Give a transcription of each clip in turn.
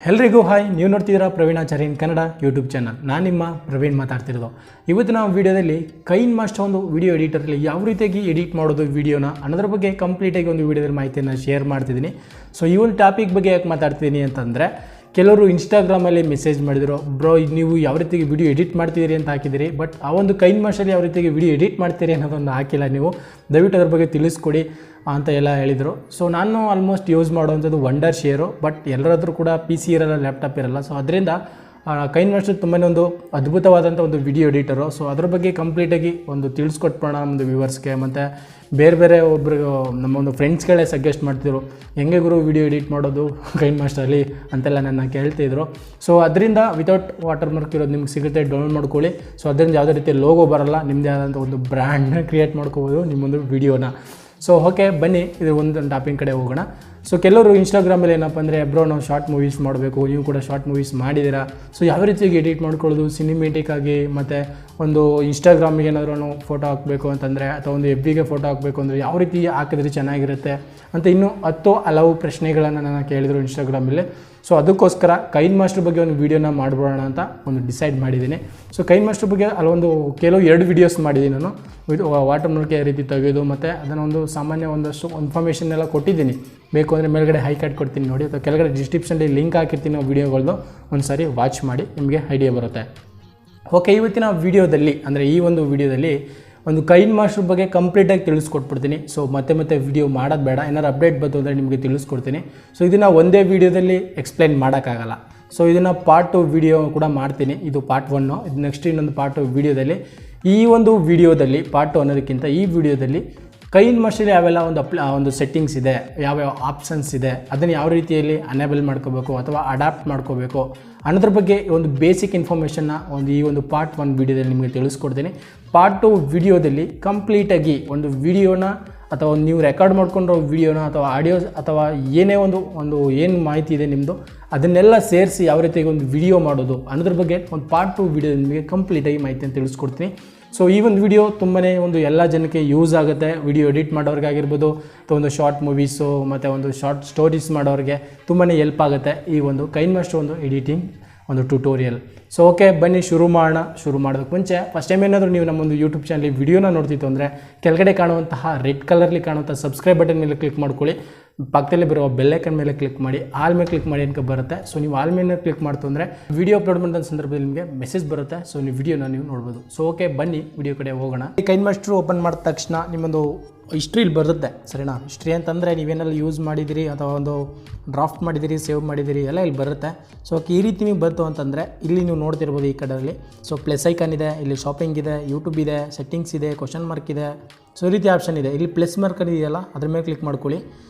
ಎಲ್ರಿಗೂ ಹಾಯ್, ನೀವು ನೋಡ್ತಿದ್ದೀರಾ ಪ್ರವೀಣ್ ಆಚಾರ್ ಇನ್ ಕನ್ನಡ ಯೂಟ್ಯೂಬ್ ಚಾನಲ್. ನಾನು ನಿಮ್ಮ ಪ್ರವೀಣ್ ಮಾತಾಡ್ತಿರೋದು. ಇವತ್ತು ನಾವು ವಿಡಿಯೋದಲ್ಲಿ ಕೈನ್ಮಾಸ್ಟರ್ ಒಂದು ವಿಡಿಯೋ ಎಡಿಟರಲ್ಲಿ ಯಾವ ರೀತಿಯಾಗಿ ಎಡಿಟ್ ಮಾಡೋದು ವಿಡಿಯೋನ ಅನ್ನೋದ್ರ ಬಗ್ಗೆ ಕಂಪ್ಲೀಟಾಗಿ ಒಂದು ವಿಡಿಯೋದಲ್ಲಿ ಮಾಹಿತಿಯನ್ನು ಶೇರ್ ಮಾಡ್ತಿದ್ದೀನಿ. ಸೊ ಈ ಒಂದು ಟಾಪಿಕ್ ಬಗ್ಗೆ ಯಾಕೆ ಮಾತಾಡ್ತಿದ್ದೀನಿ ಅಂತಂದರೆ, ಕೆಲವರು ಇನ್ಸ್ಟಾಗ್ರಾಮಲ್ಲಿ ಮೆಸೇಜ್ ಮಾಡಿದರು, ಬ್ರೋ ನೀವು ಯಾವ ರೀತಿಗೆ ವಿಡಿಯೋ ಎಡಿಟ್ ಮಾಡ್ತಿದ್ದೀರಿ ಅಂತ ಹಾಕಿದ್ದೀರಿ, ಬಟ್ ಆ ಒಂದು ಕೈನ್ಮಾಸ್ಟರಲ್ಲಿ ಯಾವ ರೀತಿಗೆ ವಿಡಿಯೋ ಎಡಿಟ್ ಮಾಡ್ತೀರಿ ಅನ್ನೋದೊಂದು ಹಾಕಿಲ್ಲ ನೀವು, ದಯವಿಟ್ಟು ಅದ್ರ ಬಗ್ಗೆ ತಿಳಿಸ್ಕೊಡಿ ಅಂತ ಎಲ್ಲ ಹೇಳಿದರು. ಸೊ ನಾನು ಆಲ್ಮೋಸ್ಟ್ ಯೂಸ್ ಮಾಡುವಂಥದ್ದು ವಂಡರ್ ಶೇರು, ಬಟ್ ಎಲ್ಲರಾದ್ರೂ ಕೂಡ PC ಇರಲ್ಲ, ಲ್ಯಾಪ್ಟಾಪ್ ಇರಲ್ಲ. ಸೊ ಅದರಿಂದ ಕೈನ್ಮಾಸ್ಟರ್ ತುಂಬಾ ಒಂದು ಅದ್ಭುತವಾದಂಥ ಒಂದು ವಿಡಿಯೋ ಎಡಿಟರು. ಸೊ ಅದ್ರ ಬಗ್ಗೆ ಕಂಪ್ಲೀಟಾಗಿ ಒಂದು ತಿಳಿಸ್ಕೊಟ್ಬೋಣ ನಮ್ಮದು ವ್ಯೂವರ್ಸ್ಗೆ. ಮತ್ತು ಬೇರೆ ಒಬ್ಬರು ನಮ್ಮ ಒಂದು ಫ್ರೆಂಡ್ಸ್ಗಳೇ ಸಜೆಸ್ಟ್ ಮಾಡ್ತಿದ್ರು, ಹೆಂಗೆ ಗುರು ವಿಡಿಯೋ ಎಡಿಟ್ ಮಾಡೋದು ಕೈನ್ಮಾಸ್ಟರಲ್ಲಿ ಅಂತೆಲ್ಲ ನನ್ನ ಕೇಳ್ತಿದ್ರು. ಸೊ ಅದರಿಂದ ವಿತೌಟ್ ವಾಟರ್ ಮಾರ್ಕ್ ಇರೋದು ನಿಮ್ಗೆ ಸಿಗುತ್ತೆ, ಡೌನ್ಲೋಡ್ ಮಾಡ್ಕೊಳ್ಳಿ. ಸೊ ಅದರಿಂದ ಯಾವುದೇ ರೀತಿ ಲೋಗೋ ಬರಲ್ಲ, ನಿಮ್ಮದೇ ಆದಂಥ ಒಂದು ಬ್ರ್ಯಾಂಡ್ನ ಕ್ರಿಯೇಟ್ ಮಾಡ್ಕೋಬೋದು ನಿಮ್ಮೊಂದು ವಿಡಿಯೋನ. ಸೊ ಓಕೆ, ಬನ್ನಿ ಇದು ಒಂದು ಟಾಪಿಕ್ ಕಡೆ ಹೋಗೋಣ. ಸೊ ಕೆಲವರು ಇನ್ಸ್ಟಾಗ್ರಾಮಲ್ಲಿ ಏನಪ್ಪ ಅಂದರೆ, ಬ್ರೋ ನಾವು ಶಾರ್ಟ್ ಮೂವೀಸ್ ಮಾಡಬೇಕು, ನೀವು ಕೂಡ ಶಾರ್ಟ್ ಮೂವೀಸ್ ಮಾಡಿದ್ದೀರಾ, ಸೊ ಯಾವ ರೀತಿಯಾಗಿ ಎಡಿಟ್ ಮಾಡ್ಕೊಳ್ಳೋದು ಸಿನಿಮೇಟಿಕ್ ಆಗಿ, ಮತ್ತು ಒಂದು ಇನ್ಸ್ಟಾಗ್ರಾಮಿಗೆ ಏನಾದರೂ ಫೋಟೋ ಹಾಕಬೇಕು ಅಂತಂದರೆ, ಅಥವಾ ಒಂದು FBಗೆ ಫೋಟೋ ಹಾಕಬೇಕು ಅಂದರೆ ಯಾವ ರೀತಿ ಹಾಕಿದ್ರೆ ಚೆನ್ನಾಗಿರುತ್ತೆ ಅಂತ ಇನ್ನೂ 10 ಹಲವು ಪ್ರಶ್ನೆಗಳನ್ನು ನಾನು ಕೇಳಿದರು ಇನ್ಸ್ಟಾಗ್ರಾಮಲ್ಲಿ. ಸೊ ಅದಕ್ಕೋಸ್ಕರ ಕೈನ್ಮಾಸ್ಟರ್ ಬಗ್ಗೆ ಒಂದು ವೀಡಿಯೋನ ಮಾಡ್ಬೋಣ ಅಂತ ಒಂದು ಡಿಸೈಡ್ ಮಾಡಿದ್ದೀನಿ. ಸೊ ಕೈನ್ಮಾಸ್ಟರ್ ಬಗ್ಗೆ ಅಲ್ಲೊಂದು ಕೆಲವು 2 ವೀಡಿಯೋಸ್ ಮಾಡಿದ್ದೀನಿ ನಾನು, ವಾಟರ್ ಮಾರ್ಕ್ ಯಾವ ರೀತಿ ತೆಗೆಯೋದು, ಮತ್ತು ಅದನ್ನೊಂದು ಸಾಮಾನ್ಯ ಒಂದಷ್ಟು ಇನ್ಫಾರ್ಮೇಷನ್ ಎಲ್ಲ ಕೊಟ್ಟಿದ್ದೀನಿ. ಬೇಕು ಅಂದರೆ ಮೇಲ್ಗಡೆ ಹೈ ಕಾರ್ಡ್ ಕೊಡ್ತೀನಿ ನೋಡಿ, ಅಥವಾ ಕೆಳಗಡೆ ಡಿಸ್ಕ್ರಿಪ್ಷನಲ್ಲಿ ಲಿಂಕ್ ಹಾಕಿರ್ತೀನಿ ವೀಡಿಯೋಗಳದ್ದು, ಒಂದು ಸಾರಿ ವಾಚ್ ಮಾಡಿ, ನಿಮಗೆ ಐಡಿಯಾ ಬರುತ್ತೆ. ಓಕೆ, ಇವತ್ತಿನ ವೀಡಿಯೋದಲ್ಲಿ ಅಂದರೆ ಈ ಒಂದು ವೀಡಿಯೋದಲ್ಲಿ ಒಂದು ಕೈನ್ಮಾಸ್ಟರ್ ಬಗ್ಗೆ ಕಂಪ್ಲೀಟಾಗಿ ತಿಳಿಸ್ಕೊಟ್ಬಿಡ್ತೀನಿ. ಸೊ ಮತ್ತೆ ವೀಡಿಯೋ ಮಾಡೋದು ಬೇಡ, ಏನಾದ್ರು ಅಪ್ಡೇಟ್ ಬಂತು ಅಂದರೆ ನಿಮಗೆ ತಿಳಿಸ್ಕೊಡ್ತೀನಿ. ಸೊ ಇದನ್ನು ಒಂದೇ ವೀಡಿಯೋದಲ್ಲಿ ಎಕ್ಸ್ಪ್ಲೈನ್ ಮಾಡೋಕ್ಕಾಗಲ್ಲ. ಸೊ ಇದನ್ನು ಪಾರ್ಟ್ 2 ವೀಡಿಯೋ ಕೂಡ ಮಾಡ್ತೀನಿ. ಇದು ಪಾರ್ಟ್ 1, ಇದು ನೆಕ್ಸ್ಟ್ ಇನ್ನೊಂದು ಪಾರ್ಟ್ 2 ವೀಡಿಯೋದಲ್ಲಿ. ಈ ಒಂದು ವೀಡಿಯೋದಲ್ಲಿ ಪಾರ್ಟ್ 2 ಅನ್ನೋದಕ್ಕಿಂತ ಈ ವಿಡಿಯೋದಲ್ಲಿ ಕೈನ್ಮಾಸ್ಟರಲ್ಲಿ ಯಾವೆಲ್ಲ ಒಂದು ಸೆಟ್ಟಿಂಗ್ಸ್ ಇದೆ, ಯಾವ್ಯಾವ ಆಪ್ಷನ್ಸ್ ಇದೆ, ಅದನ್ನು ಯಾವ ರೀತಿಯಲ್ಲಿ ಅನೇಬಲ್ ಮಾಡ್ಕೋಬೇಕು ಅಥವಾ ಅಡಾಪ್ಟ್ ಮಾಡ್ಕೋಬೇಕು ಅನ್ನೋದ್ರ ಬಗ್ಗೆ ಒಂದು ಬೇಸಿಕ್ ಇನ್ಫಾರ್ಮೇಷನ್ನ ಈ ಒಂದು ಪಾರ್ಟ್ 1 ವೀಡಿಯೋದಲ್ಲಿ ನಿಮಗೆ ತಿಳಿಸ್ಕೊಡ್ತೀನಿ. ಪಾರ್ಟ್ 2 ವಿಡಿಯೋದಲ್ಲಿ ಕಂಪ್ಲೀಟಾಗಿ ಒಂದು ವಿಡಿಯೋನ ಅಥವಾ ನೀವು ರೆಕಾರ್ಡ್ ಮಾಡ್ಕೊಂಡಿರೋ ವಿಡಿಯೋನ ಅಥವಾ ಆಡಿಯೋಸ್ ಅಥವಾ ಏನೇ ಒಂದು ಏನು ಮಾಹಿತಿ ಇದೆ ನಿಮ್ಮದು, ಅದನ್ನೆಲ್ಲ ಸೇರಿಸಿ ಯಾವ ರೀತಿಯಾಗಿ ಒಂದು ವಿಡಿಯೋ ಮಾಡೋದು ಅನ್ನೋದ್ರ ಬಗ್ಗೆ ಒಂದು ಪಾರ್ಟ್ 2 ವೀಡಿಯೋದಲ್ಲಿ ನಿಮಗೆ ಕಂಪ್ಲೀಟಾಗಿ ಮಾಹಿತಿಯನ್ನು ತಿಳಿಸ್ಕೊಡ್ತೀನಿ. ಸೊ ಈ ಒಂದು ವಿಡಿಯೋ ತುಂಬಾ ಒಂದು ಎಲ್ಲ ಜನಕ್ಕೆ ಯೂಸ್ ಆಗುತ್ತೆ. ವಿಡಿಯೋ ಎಡಿಟ್ ಮಾಡೋರಿಗಾಗಿರ್ಬೋದು, ಅಥವಾ ಒಂದು ಶಾರ್ಟ್ ಮೂವೀಸು ಮತ್ತು ಒಂದು ಶಾರ್ಟ್ ಸ್ಟೋರೀಸ್ ಮಾಡೋರಿಗೆ ತುಂಬಾ ಹೆಲ್ಪ್ ಆಗುತ್ತೆ ಈ ಒಂದು ಕೈನ್ಮಾಸ್ಟರ್ ಒಂದು ಎಡಿಟಿಂಗ್ ಒಂದು ಟ್ಯುಟೋರಿಯಲ್. ಸೊ ಓಕೆ, ಬನ್ನಿ ಶುರು ಮಾಡೋದಕ್ಕೆ ಮುಂಚೆ ಫಸ್ಟ್ ಟೈಮ್ ಏನಾದರೂ ನೀವು ನಮ್ಮೊಂದು ಯೂಟ್ಯೂಬ್ ಚಾನಲ್ ವಿಡಿಯೋನ ನೋಡ್ತಿತ್ತು ಅಂದರೆ, ಕೆಳಗಡೆ ಕಾಣುವಂತಹ ರೆಡ್ ಕಲರ್ಲಿ ಕಾಣುವಂಥ ಸಬ್ಸ್ಕ್ರೈಬ್ ಬಟನ್ ಮೇಲೆ ಕ್ಲಿಕ್ ಮಾಡ್ಕೊಳ್ಳಿ. ಪಕ್ಕದಲ್ಲಿ ಬರುವ ಬೆಲ್ಲೈಕನ್ ಮೇಲೆ ಕ್ಲಿಕ್ ಮಾಡಿ, ಆಲ್ ಮೇಲೆ ಕ್ಲಿಕ್ ಮಾಡಿ ಅಂತ ಬರುತ್ತೆ. ಸೊ ನೀವು ಆಲ್ ಮೇಲೆ ಕ್ಲಿಕ್ ಮಾಡ್ತು ಅಂದರೆ ವಿಡಿಯೋ ಅಪ್ಲೋಡ್ ಮಾಡಿದ ಸಂದರ್ಭದಲ್ಲಿ ನಿಮಗೆ ಮೆಸೇಜ್ ಬರುತ್ತೆ. ಸೊ ನೀವು ವಿಡಿಯೋನ ನೀವು ನೋಡ್ಬೋದು. ಸೊ ಓಕೆ, ಬನ್ನಿ ವಿಡಿಯೋ ಕಡೆ ಹೋಗೋಣ. ಈ ಕೈನ್ಮಾಸ್ಟರ್ ಓಪನ್ ಮಾಡಿದ ತಕ್ಷಣ ನಿಮ್ಮೊಂದು ಹಿಸ್ಟ್ರಿಲಿ ಬರುತ್ತೆ, ಸರಿನಾ? ಹಿಸ್ಟ್ರಿ ಅಂತಂದರೆ ನೀವೇನೆಲ್ಲ ಯೂಸ್ ಮಾಡಿದಿರಿ ಅಥವಾ ಒಂದು ಡ್ರಾಫ್ಟ್ ಮಾಡಿದಿರಿ, ಸೇವ್ ಮಾಡಿದಿರಿ ಎಲ್ಲ ಇಲ್ಲಿ ಬರುತ್ತೆ. ಸೊ ಈ ರೀತಿ ನೀವು ಬಂತು ಅಂತಂದರೆ ಇಲ್ಲಿ ನೀವು ನೋಡ್ತಿರ್ಬೋದು ಈ ಕಡೆಯಲ್ಲಿ. ಸೊ ಪ್ಲಸ್ ಐಕಾನ್ ಇದೆ, ಇಲ್ಲಿ ಶಾಪಿಂಗ್ ಇದೆ, ಯೂಟ್ಯೂಬ್ ಇದೆ, ಸೆಟ್ಟಿಂಗ್ಸ್ ಇದೆ, ಕ್ವಶನ್ ಮಾರ್ಕ್ ಇದೆ. ಸೊ ಈ ರೀತಿ ಆಪ್ಷನ್ ಇದೆ. ಇಲ್ಲಿ ಪ್ಲಸ್ ಮಾರ್ಕ್ ಇದೆಯಲ್ಲ, ಅದ್ರ ಮೇಲೆ ಕ್ಲಿಕ್ ಮಾಡ್ಕೊಳ್ಳಿ.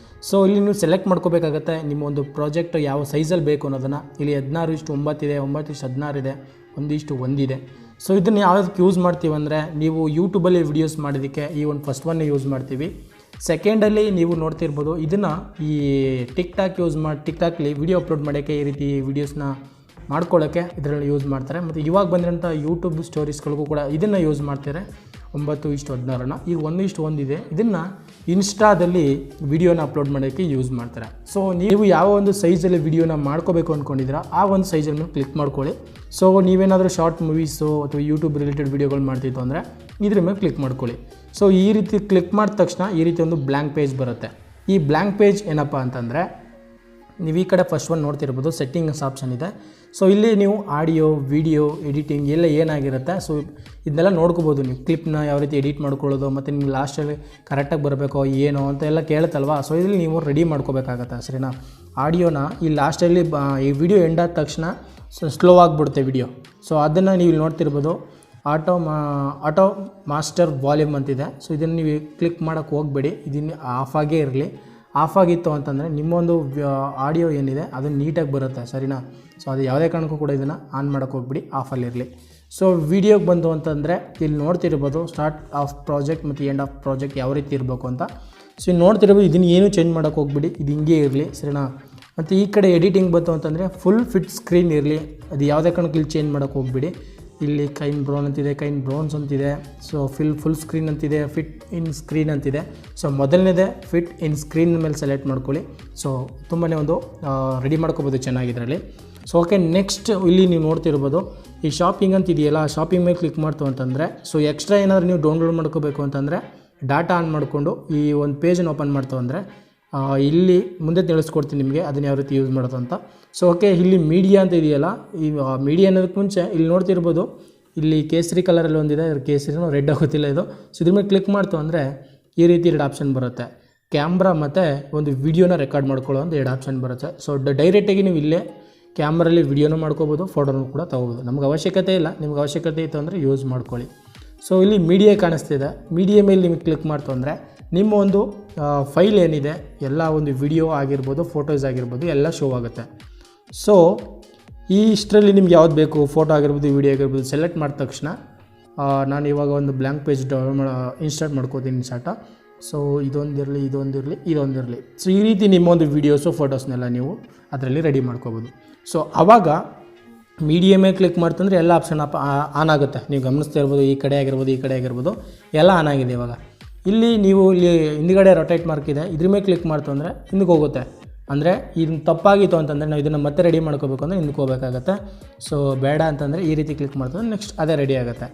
ಸೊ ಇಲ್ಲಿ ನೀವು ಸೆಲೆಕ್ಟ್ ಮಾಡ್ಕೋಬೇಕಾಗತ್ತೆ ನಿಮ್ಮ ಒಂದು ಪ್ರಾಜೆಕ್ಟ್ ಯಾವ ಸೈಜಲ್ಲಿ ಬೇಕು ಅನ್ನೋದನ್ನು. ಇಲ್ಲಿ 16:9 ಇದೆ, 9:16 ಇದೆ, 1:1 ಇದೆ. ಸೊ ಇದನ್ನು ಯಾವುದಕ್ಕೆ ಯೂಸ್ ಮಾಡ್ತೀವಿ ಅಂದರೆ, ನೀವು ಯೂಟ್ಯೂಬಲ್ಲಿ ವೀಡಿಯೋಸ್ ಮಾಡೋದಕ್ಕೆ ಈ ಒಂದು ಫಸ್ಟ್ ಒನ್ನೇ ಯೂಸ್ ಮಾಡ್ತೀವಿ. ಸೆಕೆಂಡಲ್ಲಿ ನೀವು ನೋಡ್ತಿರ್ಬೋದು, ಇದನ್ನು ಈ ಟಿಕ್ಟಾಕ್ಲಿ ವೀಡಿಯೋ ಅಪ್ಲೋಡ್ ಮಾಡೋಕ್ಕೆ, ಈ ರೀತಿ ವೀಡಿಯೋಸ್ನ ಮಾಡ್ಕೊಳ್ಳೋಕ್ಕೆ ಇದರಲ್ಲಿ ಯೂಸ್ ಮಾಡ್ತಾರೆ. ಮತ್ತು ಇವಾಗ ಬಂದಿರೋಂಥ ಯೂಟ್ಯೂಬ್ ಸ್ಟೋರೀಸ್ಗಳಿಗೂ ಕೂಡ ಇದನ್ನು ಯೂಸ್ ಮಾಡ್ತಾರೆ. 9:16 ಈಗ 1:1 ಇದೆ. ಇದನ್ನು ಇನ್ಸ್ಟಾದಲ್ಲಿ ವಿಡಿಯೋನ ಅಪ್ಲೋಡ್ ಮಾಡೋಕ್ಕೆ ಯೂಸ್ ಮಾಡ್ತಾರೆ. ಸೊ ನೀವು ಯಾವ ಒಂದು ಸೈಜಲ್ಲಿ ವಿಡಿಯೋನ ಮಾಡ್ಕೋಬೇಕು ಅಂದ್ಕೊಂಡಿದ್ದೀರಾ ಆ ಒಂದು ಸೈಜಲ್ಲಿ ಕ್ಲಿಕ್ ಮಾಡ್ಕೊಳ್ಳಿ. ಸೊ ನೀವೇನಾದರೂ ಶಾರ್ಟ್ ಮೂವೀಸು ಅಥವಾ ಯೂಟ್ಯೂಬ್ ರಿಲೇಟೆಡ್ ವೀಡಿಯೋಗಳು ಮಾಡ್ತಿತ್ತು ಅಂದರೆ ಇದ್ರ ಮೇಲೆ ಕ್ಲಿಕ್ ಮಾಡ್ಕೊಳ್ಳಿ. ಸೊ ಈ ರೀತಿ ಕ್ಲಿಕ್ ಮಾಡಿದ ತಕ್ಷಣ ಈ ರೀತಿ ಒಂದು ಬ್ಲ್ಯಾಂಕ್ ಪೇಜ್ ಬರುತ್ತೆ. ಈ ಬ್ಲ್ಯಾಂಕ್ ಪೇಜ್ ಏನಪ್ಪ ಅಂತಂದರೆ, ನೀವು ಈ ಕಡೆ ಫಸ್ಟ್ ಒನ್ ನೋಡ್ತಿರ್ಬೋದು, ಸೆಟ್ಟಿಂಗ್ಸ್ ಆಪ್ಷನ್ ಇದೆ. ಸೊ ಇಲ್ಲಿ ನೀವು ಆಡಿಯೋ, ವಿಡಿಯೋ ಎಡಿಟಿಂಗ್ ಎಲ್ಲ ಏನಾಗಿರುತ್ತೆ, ಸೊ ಇದನ್ನೆಲ್ಲ ನೋಡ್ಕೋಬೋದು. ನೀವು ಕ್ಲಿಪ್ನ ಯಾವ ರೀತಿ ಎಡಿಟ್ ಮಾಡ್ಕೊಳ್ಳೋದು, ಮತ್ತು ನಿಮ್ಗೆ ಲಾಸ್ಟಲ್ಲಿ ಕರೆಕ್ಟಾಗಿ ಬರಬೇಕೋ ಏನೋ ಅಂತ ಎಲ್ಲ ಕೇಳುತ್ತಲ್ವ. ಸೊ ಇದರಲ್ಲಿ ನೀವು ರೆಡಿ ಮಾಡ್ಕೋಬೇಕಾಗತ್ತೆ, ಸರಿನಾ? ಆಡಿಯೋನ ಈ ಲಾಸ್ಟಲ್ಲಿ ಈ ವಿಡಿಯೋ ಎಂಡ್ ಆದ ತಕ್ಷಣ ಸ್ಲೋ ಆಗಿಬಿಡುತ್ತೆ ವಿಡಿಯೋ. ಸೊ ಅದನ್ನು ನೀವು ಇಲ್ಲಿ ನೋಡ್ತಿರ್ಬೋದು, ಆಟೋ ಮಾಸ್ಟರ್ ವಾಲ್ಯೂಮ್ ಅಂತಿದೆ. ಸೊ ಇದನ್ನು ನೀವು ಕ್ಲಿಕ್ ಮಾಡೋಕ್ಕೆ ಹೋಗಬೇಡಿ, ಇದನ್ನು ಆಫಾಗೇ ಇರಲಿ. ಆಫ್ ಆಗಿತ್ತು ಅಂತಂದರೆ ನಿಮ್ಮೊಂದು ಆಡಿಯೋ ಏನಿದೆ ಅದು ನೀಟಾಗಿ ಬರುತ್ತೆ, ಸರಿನಾ? ಸೊ ಅದು ಯಾವುದೇ ಕಾರಣಕ್ಕೂ ಕೂಡ ಇದನ್ನು ಆನ್ ಮಾಡೋಕ್ಕೆ ಹೋಗ್ಬಿಡಿ, ಆಫಲ್ಲಿರಲಿ. ಸೊ ವಿಡಿಯೋಗೆ ಬಂತು ಅಂತಂದರೆ ಇಲ್ಲಿ ನೋಡ್ತಿರ್ಬೋದು ಸ್ಟಾರ್ಟ್ ಆಫ್ ಪ್ರಾಜೆಕ್ಟ್ ಮತ್ತು ಎಂಡ್ ಆಫ್ ಪ್ರಾಜೆಕ್ಟ್ ಯಾವ ರೀತಿ ಇರಬೇಕು ಅಂತ. ಸೊ ಇಲ್ಲಿ ನೋಡ್ತಿರ್ಬೋದು, ಇದನ್ನು ಏನೂ ಚೇಂಜ್ ಮಾಡೋಕ್ಕೆ ಹೋಗ್ಬಿಡಿ, ಇದು ಹಿಂಗೆ ಇರಲಿ, ಸರಿನಾ? ಮತ್ತು ಈ ಕಡೆ ಎಡಿಟಿಂಗ್ ಬಂತು ಅಂತಂದರೆ ಫುಲ್ ಫಿಟ್ ಸ್ಕ್ರೀನ್ ಇರಲಿ, ಅದು ಯಾವುದೇ ಕಾರಣಕ್ಕೂ ಇಲ್ಲಿ ಚೇಂಜ್ ಮಾಡೋಕ್ಕೆ ಹೋಗ್ಬಿಡಿ. ಇಲ್ಲಿ ಕೈನ್ ಬ್ರೌನ್ ಅಂತಿದೆ, ಕೈನ್ ಬ್ರೌನ್ಸ್ ಅಂತಿದೆ. ಸೊ ಫುಲ್ ಸ್ಕ್ರೀನ್ ಅಂತಿದೆ, ಫಿಟ್ ಇನ್ ಸ್ಕ್ರೀನ್ ಅಂತಿದೆ. ಸೊ ಮೊದಲನೇದೇ ಫಿಟ್ ಇನ್ ಸ್ಕ್ರೀನ್ ಮೇಲೆ ಸೆಲೆಕ್ಟ್ ಮಾಡ್ಕೊಳ್ಳಿ. ಸೊ ತುಂಬಾ ಒಂದು ರೆಡಿ ಮಾಡ್ಕೋಬೋದು ಚೆನ್ನಾಗಿದ್ರಲ್ಲಿ. ಸೊ ಓಕೆ, ನೆಕ್ಸ್ಟ್ ಇಲ್ಲಿ ನೀವು ನೋಡ್ತಿರ್ಬೋದು ಈ ಶಾಪಿಂಗ್ ಅಂತ ಇದೆಯಲ್ಲ, ಶಾಪಿಂಗ್ ಮೇಲೆ ಕ್ಲಿಕ್ ಮಾಡ್ತು ಅಂತಂದರೆ, ಸೊ ಎಕ್ಸ್ಟ್ರಾ ಏನಾದರೂ ನೀವು ಡೌನ್ಲೋಡ್ ಮಾಡ್ಕೋಬೇಕು ಅಂತಂದರೆ ಡಾಟಾ ಆನ್ ಮಾಡಿಕೊಂಡು ಈ ಒಂದು ಪೇಜನ್ನು ಓಪನ್ ಮಾಡ್ತು ಅಂದರೆ ಇಲ್ಲಿ ಮುಂದೆ ತಿಳಿಸ್ಕೊಡ್ತೀನಿ ನಿಮಗೆ ಅದನ್ನು ಯಾವ ರೀತಿ ಯೂಸ್ ಮಾಡೋದು ಅಂತ. ಸೊ ಓಕೆ, ಇಲ್ಲಿ ಮೀಡಿಯಾ ಅಂತ ಇದೆಯಲ್ಲ, ಈ ಮೀಡಿಯಾ ಅನ್ನೋದಕ್ಕೆ ಮುಂಚೆ ಇಲ್ಲಿ ನೋಡ್ತಿರ್ಬೋದು ಇಲ್ಲಿ ಕೇಸರಿ ಕಲರಲ್ಲಿ ಒಂದಿದೆ, ಕೇಸರಿನೂ ರೆಡ್ ಆಗೋತಿಲ್ಲ ಇದು. ಸೊ ಇದ್ರ ಮೇಲೆ ಕ್ಲಿಕ್ ಮಾಡ್ತು ಅಂದರೆ ಈ ರೀತಿ 2 ಆಪ್ಷನ್ ಬರುತ್ತೆ, ಕ್ಯಾಮ್ರಾ ಮತ್ತು ಒಂದು ವಿಡಿಯೋನ ರೆಕಾರ್ಡ್ ಮಾಡ್ಕೊಳ್ಳೋ ಒಂದು 2 ಆಪ್ಷನ್ ಬರುತ್ತೆ. ಸೊ ಡೈರೆಕ್ಟಾಗಿ ನೀವು ಇಲ್ಲೇ ಕ್ಯಾಮ್ರಲ್ಲಿ ವಿಡಿಯೋನೂ ಮಾಡ್ಕೋಬೋದು, ಫೋಟೋನೂ ಕೂಡ ತೊಗೋಬೋದು. ನಮ್ಗೆ ಅವಶ್ಯಕತೆ ಇಲ್ಲ, ನಿಮ್ಗೆ ಅವಶ್ಯಕತೆ ಇತ್ತು ಅಂದರೆ ಯೂಸ್ ಮಾಡ್ಕೊಳ್ಳಿ. ಸೊ ಇಲ್ಲಿ ಮೀಡಿಯಾ ಕಾಣಿಸ್ತಿದೆ, ಮೀಡಿಯಾ ಮೇಲೆ ನಿಮಗೆ ಕ್ಲಿಕ್ ಮಾಡ್ತು ಅಂದರೆ ನಿಮ್ಮ ಒಂದು ಫೈಲ್ ಏನಿದೆ ಎಲ್ಲ ಒಂದು ವಿಡಿಯೋ ಆಗಿರ್ಬೋದು, ಫೋಟೋಸ್ ಆಗಿರ್ಬೋದು ಎಲ್ಲ ಶೋ ಆಗುತ್ತೆ. ಸೊ ಇಷ್ಟರಲ್ಲಿ ನಿಮ್ಗೆ ಯಾವ್ದು ಬೇಕು, ಫೋಟೋ ಆಗಿರ್ಬೋದು, ವಿಡಿಯೋ ಆಗಿರ್ಬೋದು ಸೆಲೆಕ್ಟ್ ಮಾಡಿದ ತಕ್ಷಣ ನಾನು ಇವಾಗ ಒಂದು ಬ್ಲ್ಯಾಂಕ್ ಪೇಜ್ ಇನ್ಸ್ಟಾರ್ಟ್ ಮಾಡ್ಕೋತೀನಿ ಶಾರ್ಟ. ಸೊ ಇದೊಂದಿರಲಿ. ಸೊ ಈ ರೀತಿ ನಿಮ್ಮೊಂದು ವೀಡಿಯೋಸು ಫೋಟೋಸ್ನೆಲ್ಲ ನೀವು ಅದರಲ್ಲಿ ರೆಡಿ ಮಾಡ್ಕೋಬೋದು. ಸೊ ಆವಾಗ ಮೀಡಿಯಾ ಮೇಲೆ ಕ್ಲಿಕ್ ಮಾಡ್ತಂದ್ರೆ ಎಲ್ಲ ಆಪ್ಷನ್ ಆನ್ ಆಗುತ್ತೆ. ನೀವು ಗಮನಿಸ್ತಾ ಇರ್ಬೋದು, ಈ ಕಡೆ ಆಗಿರ್ಬೋದು ಎಲ್ಲ ಆನ್ ಆಗಿದೆ. ಇವಾಗ ಇಲ್ಲಿ ಹಿಂದ್ಗಡೆ ರೊಟೇಟ್ ಮಾರ್ಕ್ ಇದೆ, ಇದ್ರ ಮೇಲೆ ಕ್ಲಿಕ್ ಮಾಡ್ತು ಅಂದರೆ ಹಿಂದಕ್ಕೆ ಹೋಗುತ್ತೆ. ಅಂದರೆ ಇದನ್ನು ತಪ್ಪಾಗಿತ್ತು ಅಂತಂದರೆ ನಾವು ಇದನ್ನು ಮತ್ತೆ ರೆಡಿ ಮಾಡ್ಕೋಬೇಕು ಅಂದರೆ ಹಿಂದಕ್ಕೆ ಹೋಗಬೇಕಾಗತ್ತೆ. ಸೊ ಬೇಡ ಅಂತಂದರೆ ಈ ರೀತಿ ಕ್ಲಿಕ್ ಮಾಡ್ತಂದ್ರೆ ನೆಕ್ಸ್ಟ್ ಅದೇ ರೆಡಿ ಆಗುತ್ತೆ.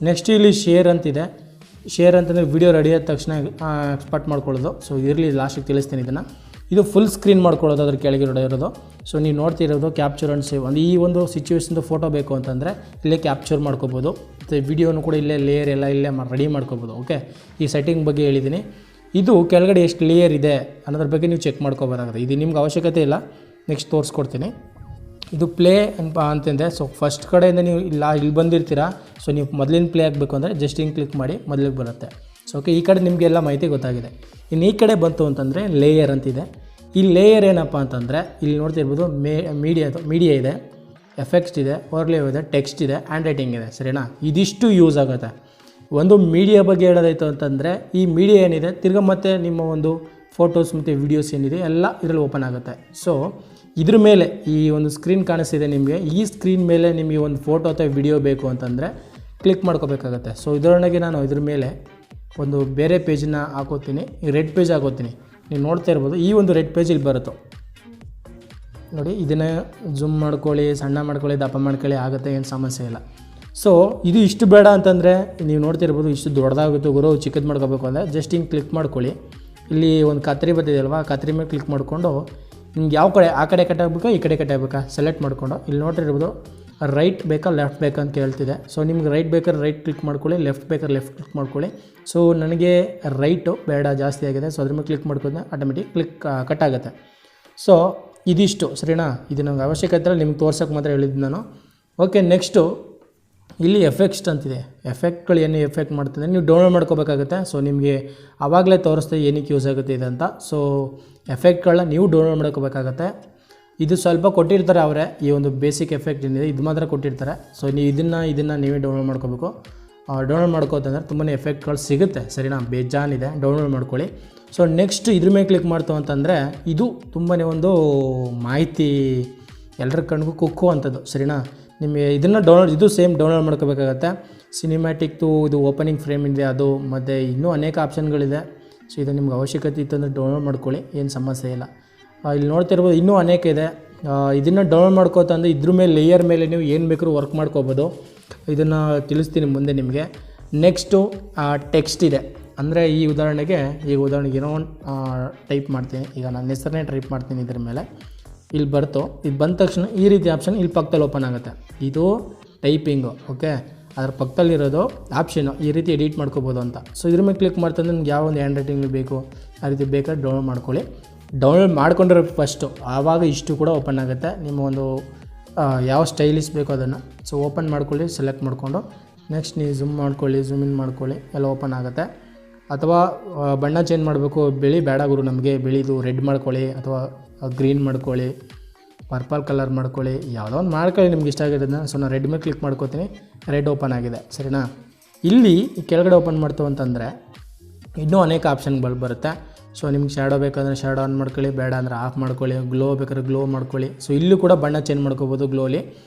ನೆಕ್ಸ್ಟ್ ಇಲ್ಲಿ ಶೇರ್ ಅಂತಿದೆ, ಶೇರ್ ಅಂತಂದರೆ ವಿಡಿಯೋ ರೆಡಿ ಆದ ತಕ್ಷಣ ಎಕ್ಸ್ಪೋರ್ಟ್ ಮಾಡ್ಕೊಳ್ಳೋದು. ಸೊ ಇರಲಿ ಲಾಸ್ಟಿಗೆ ತಿಳಿಸ್ತೀನಿ ಇದನ್ನು. ಇದು ಫುಲ್ ಸ್ಕ್ರೀನ್ ಮಾಡ್ಕೊಳ್ಳೋದು, ಅದ್ರ ಕೆಳಗೆ ಇರೋದು. ಸೊ ನೀವು ನೋಡ್ತಿರೋದು ಕ್ಯಾಪ್ಚರ್ ಆ್ಯಂಡ್ ಸೇವ್. ಈ ಒಂದು ಸಿಚುವೇಶನ್ದು ಫೋಟೋ ಬೇಕು ಅಂತಂದರೆ ಇಲ್ಲೇ ಕ್ಯಾಪ್ಚರ್ ಮಾಡ್ಕೋಬೋದು, ಮತ್ತು ವಿಡಿಯೋನು ಕೂಡ ಇಲ್ಲೇ ಲೇಯರ್ ಎಲ್ಲ ಇಲ್ಲೇ ರೆಡಿ ಮಾಡ್ಕೋಬೋದು. ಓಕೆ, ಈ ಸೆಟ್ಟಿಂಗ್ ಬಗ್ಗೆ ಹೇಳಿದ್ದೀನಿ. ಇದು ಕೆಳಗಡೆ ಎಷ್ಟು ಲೇಯರ್ ಇದೆ ಅನ್ನೋದ್ರ ಬಗ್ಗೆ ನೀವು ಚೆಕ್ ಮಾಡ್ಕೋಬೋದಾಗುತ್ತೆ. ಇದು ನಿಮ್ಗೆ ಅವಶ್ಯಕತೆ ಇಲ್ಲ, ನೆಕ್ಸ್ಟ್ ತೋರಿಸ್ಕೊಡ್ತೀನಿ. ಇದು ಪ್ಲೇ ಅಂತಂದೆ. ಸೊ ಫಸ್ಟ್ ಕಡೆಯಿಂದ ನೀವು ಇಲ್ಲಿ ಬಂದಿರ್ತೀರಾ. ಸೊ ನೀವು ಮೊದಲಿನ ಪ್ಲೇ ಆಗಬೇಕು ಅಂದರೆ ಜಸ್ಟ್ ಹಿಂಗೆ ಕ್ಲಿಕ್ ಮಾಡಿ ಮೊದಲಿಗೆ ಬರುತ್ತೆ. ಸೊ ಓಕೆ, ಈ ಕಡೆ ನಿಮಗೆಲ್ಲ ಮಾಹಿತಿ ಗೊತ್ತಾಗಿದೆ. ಇನ್ನು ಈ ಕಡೆ ಬಂತು ಅಂತಂದರೆ ಲೇಯರ್ ಅಂತಿದೆ. ಈ ಲೇಯರ್ ಏನಪ್ಪ ಅಂತಂದರೆ ಇಲ್ಲಿ ನೋಡ್ತಿರ್ಬೋದು ಮೀಡಿಯಾ ಇದೆ, ಎಫೆಕ್ಟ್ಸ್ ಇದೆ, ಓವರ್ಲೇ ಇದೆ, ಟೆಕ್ಸ್ಟ್ ಇದೆ, ಹ್ಯಾಂಡ್ ರೈಟಿಂಗ್ ಇದೆ. ಸರಿನಾ? ಇದಿಷ್ಟು ಯೂಸ್ ಆಗುತ್ತೆ. ಒಂದು ಮೀಡಿಯಾ ಬಗ್ಗೆ ಹೇಳೋದಾಯಿತು ಅಂತಂದರೆ ಈ ಮೀಡಿಯಾ ಏನಿದೆ ತಿರ್ಗಾ ಮತ್ತೆ ನಿಮ್ಮ ಒಂದು ಫೋಟೋಸ್ ಮತ್ತು ವೀಡಿಯೋಸ್ ಏನಿದೆ ಎಲ್ಲ ಇದರಲ್ಲಿ ಓಪನ್ ಆಗುತ್ತೆ. ಸೊ ಇದ್ರ ಮೇಲೆ ಈ ಒಂದು ಸ್ಕ್ರೀನ್ ಕಾಣಿಸ್ತಿದೆ ನಿಮಗೆ, ಈ ಸ್ಕ್ರೀನ್ ಮೇಲೆ ನಿಮಗೆ ಒಂದು ಫೋಟೋ ಅಥವಾ ವಿಡಿಯೋ ಬೇಕು ಅಂತಂದರೆ ಕ್ಲಿಕ್ ಮಾಡ್ಕೋಬೇಕಾಗತ್ತೆ. ಸೊ ಇದರೊಳಗೆ ನಾನು ಇದ್ರ ಮೇಲೆ ಒಂದು ಬೇರೆ ಪೇಜನ್ನ ಹಾಕೋತೀನಿ, ರೆಡ್ ಪೇಜ್ ಹಾಕೋತೀನಿ. ನೀವು ನೋಡ್ತಾ ಇರ್ಬೋದು ಈ ಒಂದು ರೆಡ್ ಪೇಜ್ ಇಲ್ಲಿ ಬರುತ್ತೆ ನೋಡಿ. ಇದನ್ನು ಜೂಮ್ ಮಾಡ್ಕೊಳ್ಳಿ, ಸಣ್ಣ ಮಾಡ್ಕೊಳ್ಳಿ, ದಪ್ಪ ಮಾಡ್ಕೊಳ್ಳಿ, ಆಗುತ್ತೆ, ಏನು ಸಮಸ್ಯೆ ಇಲ್ಲ. ಸೊ ಇದು ಇಷ್ಟು ಬೇಡ ಅಂತಂದರೆ ನೀವು ನೋಡ್ತಿರ್ಬೋದು ಇಷ್ಟು ದೊಡ್ಡದಾಗುತ್ತೆ ಗುರು, ಚಿಕ್ಕದು ಮಾಡ್ಕೋಬೇಕು ಅಂದರೆ ಜಸ್ಟ್ ಹಿಂಗೆ ಕ್ಲಿಕ್ ಮಾಡ್ಕೊಳ್ಳಿ. ಇಲ್ಲಿ ಒಂದು ಕತ್ರಿ ಬರ್ತಿದೆ ಅಲ್ವಾ, ಕತ್ರಿ ಮೇಲೆ ಕ್ಲಿಕ್ ಮಾಡಿಕೊಂಡು ನಿಮ್ಗೆ ಯಾವ ಕಡೆ ಆ ಕಡೆ ಕಟ್ಟಾಗಬೇಕಾ ಈ ಕಡೆ ಕಟ್ಟಾಗಬೇಕಾ ಸೆಲೆಕ್ಟ್ ಮಾಡಿಕೊಂಡು ಇಲ್ಲಿ ನೋಡ್ತಿರ್ಬೋದು ರೈಟ್ ಬೇಕಾ ಲೆಫ್ಟ್ ಬೇಕಾ ಅಂತ ಕೇಳ್ತಿದೆ. ಸೊ ನಿಮ್ಗೆ ರೈಟ್ ಬೇಕಾದ್ರೆ ರೈಟ್ ಕ್ಲಿಕ್ ಮಾಡ್ಕೊಳ್ಳಿ, ಲೆಫ್ಟ್ ಬೇಕಾದ್ರೆ ಲೆಫ್ಟ್ ಕ್ಲಿಕ್ ಮಾಡ್ಕೊಳ್ಳಿ. ಸೊ ನನಗೆ ರೈಟು ಬೇಡ, ಜಾಸ್ತಿ ಆಗಿದೆ. ಸೊ ಅದ್ರ ಮೇಲೆ ಕ್ಲಿಕ್ ಮಾಡ್ಕೊಂಡ್ರೆ ಆಟೋಮೆಟಿಕ್ ಕಟ್ ಆಗುತ್ತೆ. ಸೊ ಇದಿಷ್ಟು ಸರಿನಾ? ಇದು ನಮ್ಗೆ ಅವಶ್ಯಕತೆ ಇಲ್ಲ, ನಿಮ್ಗೆ ತೋರ್ಸೋಕ್ಕೆ ಮಾತ್ರ ಹೇಳಿದ್ದು ನಾನು. ಓಕೆ, ನೆಕ್ಸ್ಟು ಇಲ್ಲಿ ಎಫೆಕ್ಟ್ಸ್ ಅಂತಿದೆ. ಎಫೆಕ್ಟ್ಗಳು ಏನು ಎಫೆಕ್ಟ್ ಮಾಡ್ತದೆ ನೀವು ಡೌನ್ಲೋಡ್ ಮಾಡ್ಕೋಬೇಕಾಗುತ್ತೆ. ಸೊ ನಿಮಗೆ ಆವಾಗಲೇ ತೋರಿಸ್ತಾ ಏನಕ್ಕೆ ಯೂಸ್ ಆಗುತ್ತೆ ಇದೆ ಅಂತ. ಸೊ ಎಫೆಕ್ಟ್ಗಳನ್ನ ನೀವು ಡೌನ್ಲೋಡ್ ಮಾಡ್ಕೋಬೇಕಾಗತ್ತೆ. ಇದು ಸ್ವಲ್ಪ ಕೊಟ್ಟಿರ್ತಾರೆ ಅವರೇ, ಈ ಒಂದು ಬೇಸಿಕ್ ಎಫೆಕ್ಟ್ ಏನಿದೆ ಇದು ಮಾತ್ರ ಕೊಟ್ಟಿರ್ತಾರೆ. ಸೊ ನೀವು ಇದನ್ನು ನೀವೇ ಡೌನ್ಲೋಡ್ ಮಾಡ್ಕೋಬೇಕು. ಡೌನ್ಲೋಡ್ ಮಾಡ್ಕೋತಂದ್ರೆ ತುಂಬಾ ಎಫೆಕ್ಟ್ಗಳು ಸಿಗುತ್ತೆ ಸರಿನಾ? ಬೇಜಾನಿದೆ, ಡೌನ್ಲೋಡ್ ಮಾಡ್ಕೊಳ್ಳಿ. ಸೊ ನೆಕ್ಸ್ಟ್ ಇದ್ರ ಮೇಲೆ ಕ್ಲಿಕ್ ಮಾಡ್ತು ಅಂತಂದರೆ ಇದು ತುಂಬಾ ಒಂದು ಮಾಹಿತಿ ಎಲ್ಲರ ಕಣ್ಗೂ ಕುಕ್ಕು ಅಂಥದ್ದು ಸರಿನಾ? ನಿಮಗೆ ಇದನ್ನು ಇದು ಸೇಮ್ ಡೌನ್ಲೋಡ್ ಮಾಡ್ಕೋಬೇಕಾಗತ್ತೆ. ಸಿನಿಮ್ಯಾಟಿಕ್ದು ಇದು ಓಪನಿಂಗ್ ಫ್ರೇಮ್ ಇದೆ ಅದು, ಮತ್ತು ಇನ್ನೂ ಅನೇಕ ಆಪ್ಷನ್ಗಳಿದೆ. ಸೊ ಇದು ನಿಮ್ಗೆ ಅವಶ್ಯಕತೆ ಇತ್ತು ಅಂದರೆ ಡೌನ್ಲೋಡ್ ಮಾಡ್ಕೊಳ್ಳಿ, ಏನು ಸಮಸ್ಯೆ ಇಲ್ಲ. ಇಲ್ಲಿ ನೋಡ್ತಿರ್ಬೋದು ಇನ್ನೂ ಅನೇಕ ಇದೆ. ಇದನ್ನು ಡೌನ್ಲೋಡ್ ಮಾಡ್ಕೋತಂದರೆ ಇದ್ರ ಮೇಲೆ ಲೇಯರ್ ಮೇಲೆ ನೀವು ಏನು ಬೇಕಾದ್ರೂ ವರ್ಕ್ ಮಾಡ್ಕೋಬೋದು. ಇದನ್ನು ತಿಳಿಸ್ತೀನಿ ಮುಂದೆ ನಿಮಗೆ. ನೆಕ್ಸ್ಟು ಟೆಕ್ಸ್ಟ್ ಇದೆ. ಅಂದರೆ ಈ ಉದಾಹರಣೆಗೆ ಏನೋ ಒಂದು ಟೈಪ್ ಮಾಡ್ತೀನಿ. ಈಗ ನನ್ನ ಹೆಸರನ್ನೇ ಟೈಪ್ ಮಾಡ್ತೀನಿ ಇದ್ರ ಮೇಲೆ. ಇಲ್ಲಿ ಇದು ಬಂದ ತಕ್ಷಣ ಈ ರೀತಿ ಆಪ್ಷನ್ ಇಲ್ಲಿ ಪಕ್ಕದಲ್ಲಿ ಓಪನ್ ಆಗುತ್ತೆ. ಇದು ಟೈಪಿಂಗು. ಓಕೆ, ಅದ್ರ ಪಕ್ಕದಲ್ಲಿರೋದು ಆಪ್ಷನು ಈ ರೀತಿ ಎಡಿಟ್ ಮಾಡ್ಕೋಬೋದು ಅಂತ. ಸೊ ಇದ್ರ ಮೇಲೆ ಕ್ಲಿಕ್ ಮಾಡ್ತಂದ್ರೆ ನಿಮ್ಗೆ ಯಾವ ಒಂದು ಹ್ಯಾಂಡ್ ರೈಟಿಂಗ್ ಬೇಕು ಆ ರೀತಿ ಬೇಕಾದ್ರೆ ಡೌನ್ಲೋಡ್ ಮಾಡ್ಕೊಳ್ಳಿ. ಡೌನ್ಲೋಡ್ ಮಾಡ್ಕೊಂಡ್ರೆ ಫಸ್ಟು ಆವಾಗ ಇಷ್ಟು ಕೂಡ ಓಪನ್ ಆಗುತ್ತೆ. ನಿಮ್ಮ ಒಂದು ಯಾವ ಸ್ಟೈಲಿಸ್ ಬೇಕು ಅದನ್ನು ಸೊ ಓಪನ್ ಮಾಡ್ಕೊಳ್ಳಿ, ಸೆಲೆಕ್ಟ್ ಮಾಡಿಕೊಂಡು ನೆಕ್ಸ್ಟ್ ನೀವು ಝೂಮ್ ಮಾಡ್ಕೊಳ್ಳಿ, ಝೂಮ್ ಇನ್ ಮಾಡ್ಕೊಳ್ಳಿ, ಎಲ್ಲ ಓಪನ್ ಆಗುತ್ತೆ. ಅಥವಾ ಬಣ್ಣ ಚೇಂಜ್ ಮಾಡಬೇಕು, ಬಿಳಿ ಬೇಡ ಗುರು ನಮಗೆ, ಬಿಳಿದು ರೆಡ್ ಮಾಡ್ಕೊಳ್ಳಿ ಅಥವಾ ಗ್ರೀನ್ ಮಾಡ್ಕೊಳ್ಳಿ, ಪರ್ಪಲ್ ಕಲರ್ ಮಾಡ್ಕೊಳ್ಳಿ, ಯಾವುದೋ ಒಂದು ಮಾಡ್ಕೊಳ್ಳಿ ನಿಮ್ಗೆ ಇಷ್ಟ ಆಗಿರೋದನ್ನ. ಸೊ ನಾನು ರೆಡ್ ಮೇಲೆ ಕ್ಲಿಕ್ ಮಾಡ್ಕೋತೀನಿ, ರೆಡ್ ಓಪನ್ ಆಗಿದೆ ಸರಿನಾ? ಇಲ್ಲಿ ಕೆಳಗಡೆ ಓಪನ್ ಮಾಡ್ತು ಅಂತಂದರೆ ಇನ್ನೂ ಅನೇಕ ಆಪ್ಷನ್ಗಳು ಬರುತ್ತೆ. ಸೊ ನಿಮ್ಗೆ ಶ್ಯಾಡೋ ಬೇಕಂದರೆ ಶ್ಯಾಡೋ ಆನ್ ಮಾಡ್ಕೊಳ್ಳಿ, ಬೇಡ ಅಂದರೆ ಆಫ್ ಮಾಡ್ಕೊಳ್ಳಿ, ಗ್ಲೋ ಬೇಕಾದ್ರೆ ಗ್ಲೋ ಮಾಡ್ಕೊಳ್ಳಿ. ಸೊ ಇಲ್ಲೂ ಕೂಡ ಬಣ್ಣ ಚೇಂಜ್ ಮಾಡ್ಕೋಬೋದು ಗ್ಲೋಲಿ.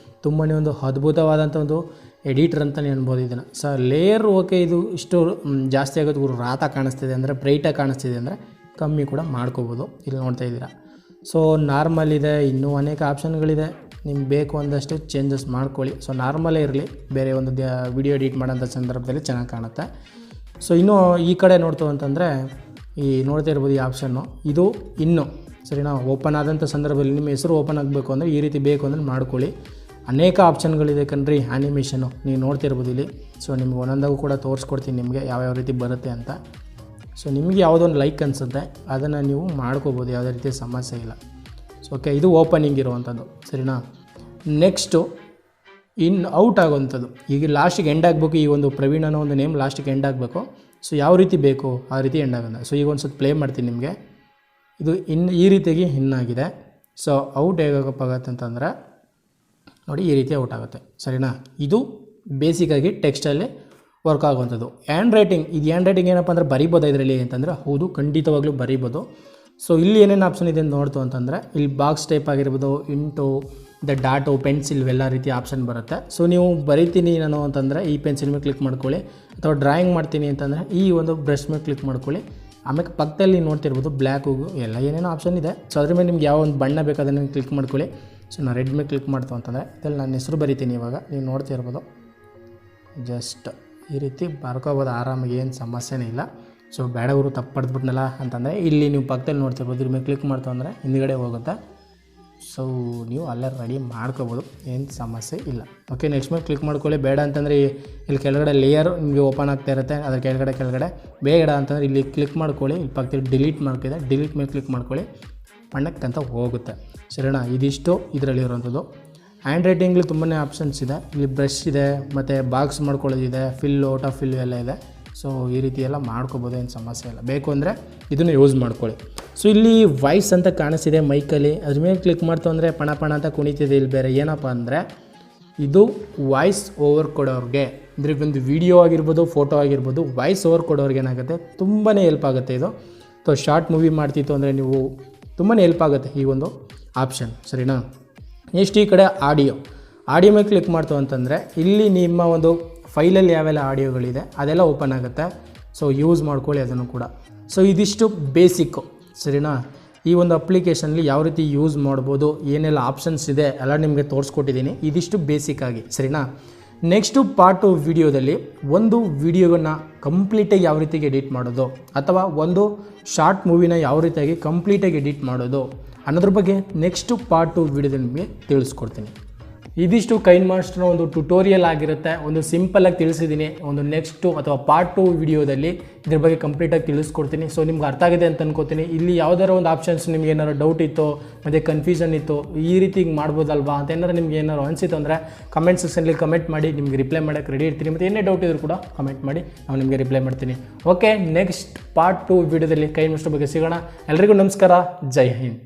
ತುಂಬಾ ಒಂದು ಅದ್ಭುತವಾದಂಥ ಒಂದು ಎಡಿಟರ್ ಅಂತಲೇ ಅನ್ಬೋದು ಇದನ್ನು. ಲೇಯರ್ ಓಕೆ, ಇದು ಇಷ್ಟು ಜಾಸ್ತಿ ಆಗೋದು ರಾತ ಕಾಣಿಸ್ತಿದೆ ಅಂದರೆ ಬ್ರೈಟಾಗಿ ಕಾಣಿಸ್ತಿದೆ ಅಂದರೆ ಕಮ್ಮಿ ಕೂಡ ಮಾಡ್ಕೋಬೋದು. ಇಲ್ಲಿ ನೋಡ್ತಾ ಇದ್ದೀರಾ. ಸೊ ನಾರ್ಮಲ್ ಇದೆ, ಇನ್ನೂ ಅನೇಕ ಆಪ್ಷನ್ಗಳಿದೆ, ನಿಮ್ಗೆ ಬೇಕು ಒಂದಷ್ಟು ಚೇಂಜಸ್ ಮಾಡ್ಕೊಳ್ಳಿ. ಸೊ ನಾರ್ಮಲೇ ಇರಲಿ, ಬೇರೆ ಒಂದು ವಿಡಿಯೋ ಎಡಿಟ್ ಮಾಡೋಂಥ ಸಂದರ್ಭದಲ್ಲಿ ಚೆನ್ನಾಗಿ ಕಾಣುತ್ತೆ. ಸೊ ಇನ್ನೂ ಈ ಕಡೆ ನೋಡ್ತು ಅಂತಂದರೆ ಈ ನೋಡ್ತಾ ಇರ್ಬೋದು ಈ ಆಪ್ಷನ್ನು, ಇದು ಇನ್ನೂ ಸರಿನಾ ಓಪನ್ ಆದಂಥ ಸಂದರ್ಭದಲ್ಲಿ ನಿಮ್ಮ ಹೆಸರು ಓಪನ್ ಆಗಬೇಕು ಅಂದರೆ ಈ ರೀತಿ ಬೇಕು ಅಂದರೆ ಮಾಡ್ಕೊಳ್ಳಿ. ಅನೇಕ ಆಪ್ಷನ್ಗಳಿದೆ ಕಣ್ರಿ ಆ್ಯನಿಮೇಷನು, ನೀವು ನೋಡ್ತಿರ್ಬೋದು ಇಲ್ಲಿ. ಸೊ ನಿಮ್ಗೆ ಒಂದೊಂದಾಗೂ ಕೂಡ ತೋರಿಸ್ಕೊಡ್ತೀನಿ ನಿಮಗೆ ಯಾವ್ಯಾವ ರೀತಿ ಬರುತ್ತೆ ಅಂತ. ಸೊ ನಿಮಗೆ ಯಾವುದೊಂದು ಲೈಕ್ ಅನಿಸುತ್ತೆ ಅದನ್ನು ನೀವು ಮಾಡ್ಕೋಬೋದು, ಯಾವುದೇ ರೀತಿಯ ಸಮಸ್ಯೆ ಇಲ್ಲ. ಸೊ ಓಕೆ, ಇದು ಓಪನಿಂಗ್ ಇರುವಂಥದ್ದು ಸರಿನಾ. ನೆಕ್ಸ್ಟು ಔಟ್ ಆಗುವಂಥದ್ದು, ಈಗ ಲಾಸ್ಟಿಗೆ ಎಂಡ್ ಆಗಬೇಕು. ಈ ಒಂದು ಪ್ರವೀಣ್ ಅನ್ನೋ ಒಂದು ನೇಮ್ ಲಾಸ್ಟಿಗೆ ಎಂಡ್ ಆಗಬೇಕು. ಸೊ ಯಾವ ರೀತಿ ಬೇಕು ಆ ರೀತಿ ಎಂಡ್ ಆಗೋದು. ಸೊ ಈಗ ಒಂದು ಸ್ವಲ್ಪ ಪ್ಲೇ ಮಾಡ್ತೀನಿ ನಿಮಗೆ. ಇದು ಈ ರೀತಿಯಾಗಿ ಇನ್ನಾಗಿದೆ. ಸೊ ಔಟ್ ಹೇಗಪ್ಪ ಆಗುತ್ತೆ ಅಂತಂದರೆ ನೋಡಿ, ಈ ರೀತಿ ಔಟ್ ಆಗುತ್ತೆ ಸರಿನಾ. ಇದು ಬೇಸಿಕ್ಕಾಗಿ ಟೆಕ್ಸ್ಟಲ್ಲಿ ವರ್ಕ್ ಆಗುವಂಥದ್ದು. ಹ್ಯಾಂಡ್ ರೈಟಿಂಗ್, ಇದು ಹ್ಯಾಂಡ್ ರೈಟಿಂಗ್ ಏನಪ್ಪ ಅಂದರೆ ಬರಿಬೋದು ಇದರಲ್ಲಿ ಅಂತಂದರೆ, ಹೌದು ಖಂಡಿತವಾಗ್ಲೂ ಬರಿಬೋದು. ಸೊ ಇಲ್ಲಿ ಏನೇನು ಆಪ್ಷನ್ ಇದೆ ಅಂತ ನೋಡ್ತು ಅಂತಂದರೆ, ಇಲ್ಲಿ ಬಾಕ್ಸ್ ಟೈಪ್ ಆಗಿರ್ಬೋದು, ಇಂಟು ದ ಡಾಟು, ಪೆನ್ಸಿಲ್ ಇವೆಲ್ಲ ರೀತಿ ಆಪ್ಷನ್ ಬರುತ್ತೆ. ಸೊ ನೀವು ಬರಿತೀನಿ ನಾನು ಅಂತಂದರೆ ಈ ಪೆನ್ಸಿಲ್ ಮೇಲೆ ಕ್ಲಿಕ್ ಮಾಡ್ಕೊಳ್ಳಿ, ಅಥವಾ ಡ್ರಾಯಿಂಗ್ ಮಾಡ್ತೀನಿ ಅಂತಂದರೆ ಈ ಒಂದು ಬ್ರಷ್ ಮೇಲೆ ಕ್ಲಿಕ್ ಮಾಡ್ಕೊಳ್ಳಿ. ಆಮೇಲೆ ಪಕ್ಕದಲ್ಲಿ ನೋಡ್ತಿರ್ಬೋದು ಬ್ಲ್ಯಾಕು ಎಲ್ಲ ಏನೇನೋ ಆಪ್ಷನ್ ಇದೆ. ಸೊ ಅದ್ರ ಮೇಲೆ ನಿಮ್ಗೆ ಯಾವ ಒಂದು ಬಣ್ಣ ಬೇಕು ಅದನ್ನು ಕ್ಲಿಕ್ ಮಾಡ್ಕೊಳ್ಳಿ. ಸೊ ನಾನು ರೆಡ್ ಮೇಲೆ ಕ್ಲಿಕ್ ಮಾಡ್ತು ಅಂತಂದರೆ ಇದರಲ್ಲಿ ನನ್ನ ಹೆಸರು ಬರಿತೀನಿ. ಇವಾಗ ನೀವು ನೋಡ್ತಿರ್ಬೋದು, ಜಸ್ಟ್ ಈ ರೀತಿ ಬರ್ಕೋಬೋದು ಆರಾಮಾಗಿ, ಏನು ಸಮಸ್ಯೆನೇ ಇಲ್ಲ. ಸೊ ಬೇಡವರು ತಪ್ಪು ಪಡೆದ್ಬಿಟ್ನಲ್ಲ ಅಂತಂದರೆ ಇಲ್ಲಿ ನೀವು ಪಕ್ಕದಲ್ಲಿ ನೋಡ್ತಿರ್ಬೋದು, ಇದ್ರ ಮೇಲೆ ಕ್ಲಿಕ್ ಮಾಡ್ತು ಅಂದರೆ ಹಿಂದ್ಗಡೆ ಹೋಗುತ್ತೆ. ಸೊ ನೀವು ಅಲ್ಲೇ ರೆಡಿ ಮಾಡ್ಕೋಬೋದು, ಏನು ಸಮಸ್ಯೆ ಇಲ್ಲ. ಓಕೆ, ನೆಕ್ಸ್ಟ್ ಮೇಲೆ ಕ್ಲಿಕ್ ಮಾಡ್ಕೊಳ್ಳಿ. ಬೇಡ ಅಂತಂದರೆ ಇಲ್ಲಿ ಕೆಳಗಡೆ ಲೇಯರ್ ನಿಮಗೆ ಓಪನ್ ಆಗ್ತಾ ಇರುತ್ತೆ, ಅದರ ಕೆಳಗಡೆ ಬೇಡ ಅಂತಂದರೆ ಇಲ್ಲಿ ಕ್ಲಿಕ್ ಮಾಡ್ಕೊಳ್ಳಿ. ಇಲ್ಲಿ ಪಕ್ಕದಲ್ಲಿ ಡಿಲೀಟ್ ಮಾಡ್ತಿದೆ, ಡಿಲೀಟ್ ಮೇಲೆ ಕ್ಲಿಕ್ ಮಾಡ್ಕೊಳ್ಳಿ, ಬಣ್ಣಕ್ಕಂತ ಹೋಗುತ್ತೆ ಸರಿನಾ. ಇದಿಷ್ಟು ಇದರಲ್ಲಿ ಇರೋವಂಥದ್ದು. ಹ್ಯಾಂಡ್ ರೈಟಿಂಗ್ಲಿ ತುಂಬಾ ಆಪ್ಷನ್ಸ್ ಇದೆ. ಇಲ್ಲಿ ಬ್ರಷ್ ಇದೆ, ಮತ್ತು ಬಾಕ್ಸ್ ಮಾಡ್ಕೊಳ್ಳೋದಿದೆ, ಫಿಲ್ಲು ಔಟ್ ಆಫ್ ಫಿಲ್ಲು ಎಲ್ಲ ಇದೆ. ಸೊ ಈ ರೀತಿ ಎಲ್ಲ ಮಾಡ್ಕೋಬೋದು, ಏನು ಸಮಸ್ಯೆ ಇಲ್ಲ. ಬೇಕು ಅಂದರೆ ಇದನ್ನು ಯೂಸ್ ಮಾಡ್ಕೊಳ್ಳಿ. ಸೊ ಇಲ್ಲಿ ವಾಯ್ಸ್ ಅಂತ ಕಾಣಿಸ್ತಿದೆ ಮೈಕಲ್ಲಿ, ಅದ್ರ ಮೇಲೆ ಕ್ಲಿಕ್ ಮಾಡ್ತು ಅಂದರೆ ಪಣ ಅಂತ ಕುಣಿತಿದೆ. ಇಲ್ಲಿ ಬೇರೆ ಏನಪ್ಪ ಅಂದರೆ ಇದು ವಾಯ್ಸ್ ಓವರ್ ಕೊಡೋರಿಗೆ, ಅಂದರೆ ಒಂದು ವಿಡಿಯೋ ಆಗಿರ್ಬೋದು, ಫೋಟೋ ಆಗಿರ್ಬೋದು, ವಾಯ್ಸ್ ಓವರ್ ಕೊಡೋರಿಗೆ ಏನಾಗುತ್ತೆ ತುಂಬಾ ಹೆಲ್ಪ್ ಆಗುತ್ತೆ ಇದು. ಸೊ ಶಾರ್ಟ್ ಮೂವಿ ಮಾಡ್ತಿತ್ತು ಅಂದರೆ ನೀವು ತುಂಬಾ ಹೆಲ್ಪ್ ಆಗುತ್ತೆ ಈ ಒಂದು ಆಪ್ಷನ್ ಸರಿನಾ. ನೆಕ್ಸ್ಟ್ ಈ ಕಡೆ ಆಡಿಯೋ ಮೇಲೆ ಕ್ಲಿಕ್ ಮಾಡ್ತು ಅಂತಂದರೆ ಇಲ್ಲಿ ನಿಮ್ಮ ಒಂದು ಫೈಲಲ್ಲಿ ಯಾವೆಲ್ಲ ಆಡಿಯೋಗಳಿದೆ ಅದೆಲ್ಲ ಓಪನ್ ಆಗುತ್ತೆ. ಸೊ ಯೂಸ್ ಮಾಡ್ಕೊಳ್ಳಿ ಅದನ್ನು ಕೂಡ. ಸೊ ಇದಿಷ್ಟು ಬೇಸಿಕ್ಕು ಸರಿನಾ. ಈ ಒಂದು ಅಪ್ಲಿಕೇಶನಲ್ಲಿ ಯಾವ ರೀತಿ ಯೂಸ್ ಮಾಡ್ಬೋದು, ಏನೆಲ್ಲ ಆಪ್ಷನ್ಸ್ ಇದೆ ಎಲ್ಲ ನಿಮಗೆ ತೋರಿಸ್ಕೊಟ್ಟಿದ್ದೀನಿ. ಇದಿಷ್ಟು ಬೇಸಿಕ್ಕಾಗಿ ಸರಿನಾ. ನೆಕ್ಸ್ಟು ಪಾರ್ಟು ವಿಡಿಯೋದಲ್ಲಿ ಒಂದು ವಿಡಿಯೋವನ್ನು ಕಂಪ್ಲೀಟಾಗಿ ಯಾವ ರೀತಿಗೆ ಎಡಿಟ್ ಮಾಡೋದು, ಅಥವಾ ಒಂದು ಶಾರ್ಟ್ ಮೂವಿನ ಯಾವ ರೀತಿಯಾಗಿ ಕಂಪ್ಲೀಟಾಗಿ ಎಡಿಟ್ ಮಾಡೋದು ಅನ್ನೋದ್ರ ಬಗ್ಗೆ ನೆಕ್ಸ್ಟು ಪಾರ್ಟು ವಿಡಿಯೋದಲ್ಲಿ ನಿಮಗೆ ತಿಳಿಸ್ಕೊಡ್ತೀನಿ. ಇದಿಷ್ಟು ಕೈನ್ಮಾಸ್ಟರ್ನ ಒಂದು ಟ್ಯುಟೋರಿಯಲ್ ಆಗಿರುತ್ತೆ. ಒಂದು ಸಿಂಪಲ್ಲಾಗಿ ತಿಳಿಸಿದ್ದೀನಿ. ಒಂದು ನೆಕ್ಸ್ಟು ಅಥವಾ ಪಾರ್ಟ್ 2 ವಿಡಿಯೋದಲ್ಲಿ ಇದ್ರ ಬಗ್ಗೆ ಕಂಪ್ಲೀಟಾಗಿ ತಿಳಿಸ್ಕೊಡ್ತೀನಿ. ಸೊ ನಿಮ್ಗೆ ಅರ್ಥ ಆಗಿದೆ ಅಂತ ಅನ್ಕೋತೀನಿ. ಇಲ್ಲಿ ಯಾವುದಾದ್ರು ಒಂದು ಆಪ್ಷನ್ಸ್ ನಿಮ್ಗೆ ಏನಾದ್ರು ಡೌಟ್ ಇತ್ತು, ಮತ್ತು ಕನ್ಫ್ಯೂಷನ್ ಇತ್ತು, ಈ ರೀತಿ ಹಿಂಗೆ ಮಾಡ್ಬೋದಲ್ವಾ ಅಂತ ಏನಾರು ನಿಮ್ಗೆ ಏನಾರು ಅನಿಸಿತ್ತು ಅಂದರೆ ಕಮೆಂಟ್ ಸೆಕ್ಷನಲ್ಲಿ ಕಮೆಂಟ್ ಮಾಡಿ, ನಿಮಗೆ ರಿಪ್ಲೈ ಮಾಡೋಕ್ಕೆ ರೆಡಿ ಇರ್ತೀನಿ. ಮತ್ತು ಏನೇ ಡೌಟ್ ಇದ್ರೂ ಕೂಡ ಕಮೆಂಟ್ ಮಾಡಿ, ನಾನು ನಿಮಗೆ ರಿಪ್ಲೈ ಮಾಡ್ತೀನಿ. ಓಕೆ, ನೆಕ್ಸ್ಟ್ ಪಾರ್ಟ್ 2 ವಿಡಿಯೋದಲ್ಲಿ ಕೈನ್ಮಾಸ್ಟರ್ ಬಗ್ಗೆ ಸಿಗೋಣ. ಎಲ್ರಿಗೂ ನಮಸ್ಕಾರ, ಜೈ ಹಿಂದ್.